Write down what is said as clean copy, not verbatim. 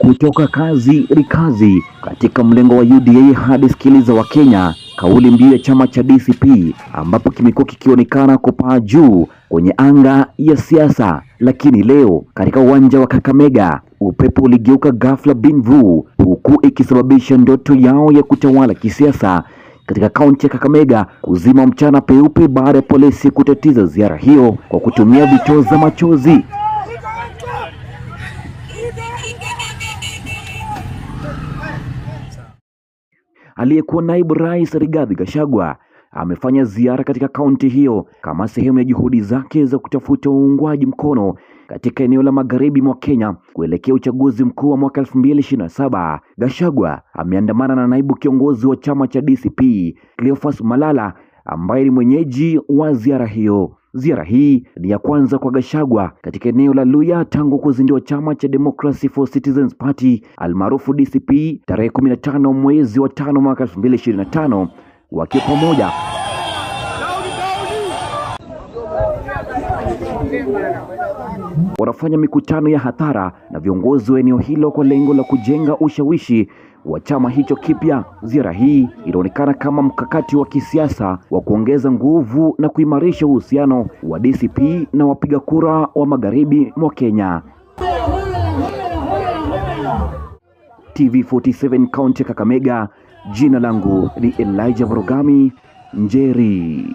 Kutoka kazi ni kazi katika mlengo wa UDA hadi sikiliza wa Kenya, kauli mbiu ya chama cha DCP ambapo kimekuwa kikionekana kupaa juu kwenye anga ya siasa. Lakini leo katika uwanja wa Kakamega upepo uligeuka ghafla bin vu, huku ikisababisha ndoto yao ya kutawala kisiasa katika kaunti ya Kakamega kuzima mchana peupe baada ya polisi kutatiza ziara hiyo kwa kutumia vitoza machozi. Aliyekuwa naibu rais Rigathi Gachagua amefanya ziara katika kaunti hiyo kama sehemu ya juhudi zake za kutafuta uungwaji mkono katika eneo la magharibi mwa Kenya kuelekea uchaguzi mkuu wa mwaka 2027. Gachagua ameandamana na naibu kiongozi wa chama cha DCP Cleophas Malala ambaye ni mwenyeji wa ziara hiyo. Ziara hii ni ya kwanza kwa Gachagua katika eneo la Luhya tangu kuzindua chama cha Democracy for Citizens Party almaarufu DCP tarehe 15 mwezi wa 5 mwaka 2025, wakiwa pamoja wanafanya mikutano ya hadhara na viongozi wa eneo hilo kwa lengo la kujenga ushawishi wa chama hicho kipya. Ziara hii inaonekana kama mkakati wa kisiasa wa kuongeza nguvu na kuimarisha uhusiano wa DCP na wapiga kura wa magharibi mwa Kenya. TV47 Kaunti ya Kakamega, jina langu ni Elijah Vorogami Njeri.